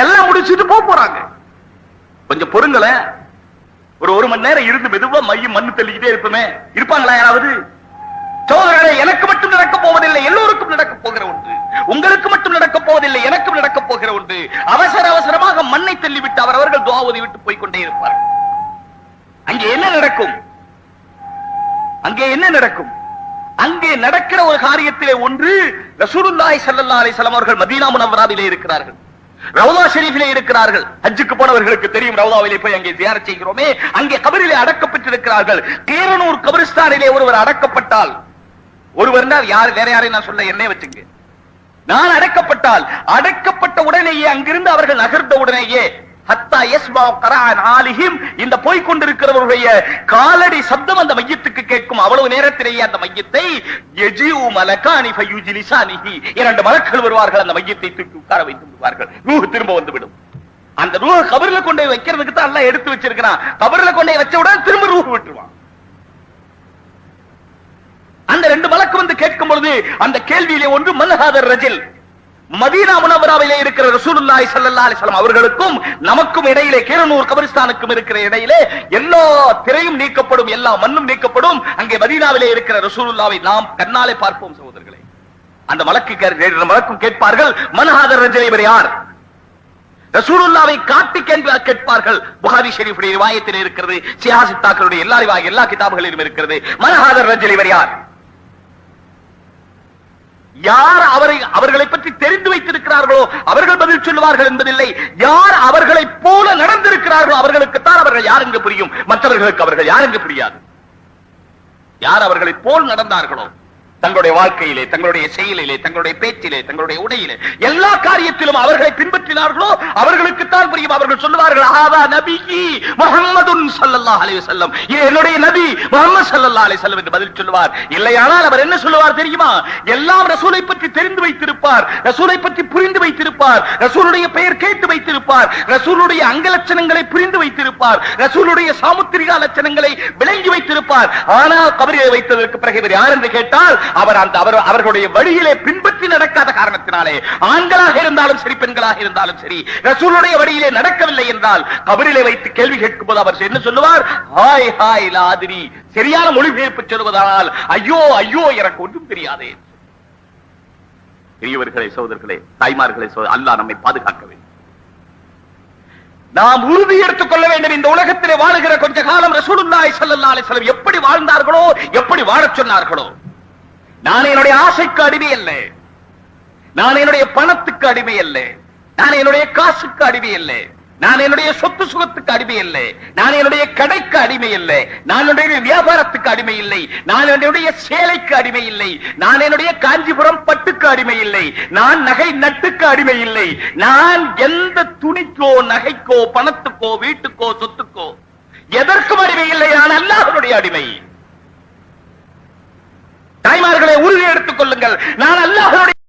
எல்லாம் முடிச்சுட்டு போறாங்க. கொஞ்சம் பொறுங்கள, ஒரு மணி நேரம் இருந்து மெதுவா மையம் மண்ணு தள்ளிக்கிட்டே இருப்போமே, இருப்பாங்களா யாராவது? சோதரர்களே, எனக்கு மட்டும் நடக்க போவதில்லை, எல்லோருக்கும் நடக்க போகிற ஒன்று. உங்களுக்கு மட்டும் நடக்க போவதில்லை, எனக்கும் நடக்க போகிற ஒன்று. அவசர அவசரமாக மண்ணை தள்ளிவிட்டு அவர்கள் துஆ ஓதி விட்டு போய்கொண்டே இருப்பார்கள். அங்கே என்ன நடக்கும்? அங்கே என்ன நடக்கும்? அங்கே நடக்கிற ஒரு காரியத்திலே ஒன்று, ரசூலுல்லாஹி ஸல்லல்லாஹு அலைஹி வஸல்லம் அவர்கள் மதீனா முனவ்வராவிலே இருக்கிறார்கள், ரவுதா ஷரீஃபிலே இருக்கிறார்கள். ஹஜ்ஜுக்கு போனவர்களுக்கு தெரியும், ரவுதாவிலே போய் அங்கே ஜியாரத் செய்கிறோமே, அங்கே கபரிலே அடக்கப்பட்டிருக்கிறார்கள். கீரனூர் கபிரிஸ்தானிலே ஒருவர் அடக்கப்பட்டால், ஒருவர் யார், வேற யாரையும் நான் சொல்ல, என்னை வச்சுங்க, நான் அடக்கப்பட்டால், அடக்கப்பட்ட உடனேயே அங்கிருந்து அவர்கள் நகர்ந்த உடனேயே ஹத்தா யஸ்மா கரான் ஆலிஹிம், இந்த போய் கொண்டிருக்கிறவருடைய காலடி சப்தம் அந்த மையத்துக்கு கேட்கும். அவ்வளவு நேரத்திலேயே அந்த மையத்தை யஜிஉ மலகானி ஃபயுஜ்லிசானிஹி, இரண்டு மலக்குகள் வருவார்கள், அந்த மையத்தை தூக்கி உட்கார வைத்து விடுவார்கள். ரூஹ் திரும்ப வந்துவிடும். அந்த ரூஹ் கபர்ல கொண்டு வைக்கிறதுக்கு தான் அல்லாஹ் எடுத்து வச்சிருக்கான். கபர்ல கொண்டு வச்ச உடனே திரும்ப ரூஹ் விட்டுருவான். அந்த ரெண்டு மலக்கு வந்து கேட்கும் பொழுது அந்த கேள்வியிலே ஒன்று, மன்ஹாதர் ரஜில், மதீனா முனவ்வராவிலே இருக்கிற ரசூலுல்லாஹி ஸல்லல்லாஹு அலைஹி வஸல்லம் அவர்களுக்கும் நமக்கும் இடையிலே, கீரனூர் கபிரிஸ்தானுக்கும் இருக்கிற இடையிலே எல்லா திரையும் நீக்கப்படும், எல்லா மண்ணும் நீக்கப்படும். அங்கே மதீனாவிலே இருக்கிற ரசூலுல்லாஹை நாம் கண்ணாலே பார்ப்போம். சகோதரர்களே, அந்த மலக்கும் கேட்பார்கள், மன்ஹாதர் ரஜில், இவர் யார்? ரசூலுல்லாஹை காட்டி கேட்பார்கள். புகாரி ஷரீஃபுடைய ரிவாயத்திலே இருக்கிறது, சியாசித்தாக்களுடைய எல்லா கிதாபுகளிலும் இருக்கிறது. மன்ஹாதர் ரஜில், இவர் யார்? யார் அவர்களை பற்றி தெரிந்து வைத்திருக்கிறார்களோ அவர்கள் பதில் சொல்லுவார்கள் என்பதில்லை. யார் அவர்களை போல நடந்திருக்கிறார்களோ அவர்களுக்குத்தான் அவர்கள் யார் என்று புரியும், மற்றவர்களுக்கு அவர்கள் யார் என்று புரியாது. யார் அவர்களை போல் நடந்தார்களோ தங்களுடைய வாழ்க்கையிலே, தங்களுடைய செயலிலே, தங்களுடைய பேச்சிலே, தங்களுடைய உடையிலே, எல்லா காரியத்திலும் அவர்களை பின்பற்றினார்களோ அவர்களுக்குத்தான் புரியும். அவர்கள் சொல்லுவார்கள், ஆதா நபியி முஹம்மதுன் ஸல்லல்லாஹு அலைஹி வஸல்லம், இது என்னுடைய நபி முஹம்மது ஸல்லல்லாஹு அலைஹி வஸல்லம் என்று பதில் சொல்லுவார். இல்லையானால் அவர் என்ன சொல்லுவார் தெரியுமா? எல்லாம் ரசூலை பற்றி தெரிந்து வைத்திருப்பார், ரசூலை பற்றி புரிந்து வைத்திருப்பார், ரசூலுடைய பெயர் கேட்டு வைத்திருப்பார், ரசூலுடைய அங்கலட்சணங்களை புரிந்து வைத்திருப்பார், ரசூலுடைய சாமுத்திரிகா லட்சணங்களை விளங்கி வைத்திருப்பார். ஆனால் கபரிலே வைத்ததற்கு பிறகு இவர் யார் என்று கேட்டால், அவர்களுடைய வழியிலே பின்பற்றி நடக்காத காரணத்தினாலே, ஆண்களாக இருந்தாலும் சரி, பெண்களாக இருந்தாலும் சரி, ரசூலுடைய வழியிலே நடக்கவில்லை என்றால் கபரிலே வைத்து கேள்வி கேட்கும் போது அவர் என்ன சொல்லுவார்? ஹாய் ஹாய் லாதிரி, சரியான மொழிபெயர்ப்பு சொல்வதானால் ஐயோ ஐயோ எனக்கு ஒன்றும் தெரியாதே. பெரியவர்களே, சகோதரர்களே, தாய்மார்களே, அல்லாஹ் நம்மை பாதுகாக்க வேண்டும். நாம் உறுதி எடுத்துக் கொள்ள வேண்டும். இந்த உலகத்திலே வாழுகிற கொஞ்ச காலம் ரசூலுல்லாஹி ஸல்லல்லாஹு அலைஹி வஸல்லம் எப்படி வாழ்ந்தார்களோ, எப்படி வாழச் சொன்னார்களோ, நான் என்னுடைய ஆசைக்கு அடிமை அல்ல, நான் என்னுடைய பணத்துக்கு அடிமை அல்ல, நான் என்னுடைய காசுக்கு அடிமை அல்ல, நான் என்னுடைய சொத்து சுகத்துக்கு அடிமை அல்ல, நான் என்னுடைய கடைக்கு அடிமை அல்ல, நான் என்னுடைய வியாபாரத்துக்கு அடிமை இல்லை, நான் என்னுடைய சேலைக்கு அடிமை இல்லை, நான் என்னுடைய காஞ்சிபுரம் பட்டுக்கு அடிமை இல்லை, நான் நகை நட்டுக்கு அடிமை இல்லை, நான் எந்த துணிக்கோ நகைக்கோ பணத்துக்கோ வீட்டுக்கோ சொத்துக்கோ எதற்கும் அடிமை இல்லை. நான் அல்லாஹ்வுடைய அடிமை. தாய்மார்களை உறுதி எடுத்துக் கொள்ளுங்கள், நான் அல்லாஹ்வுடைய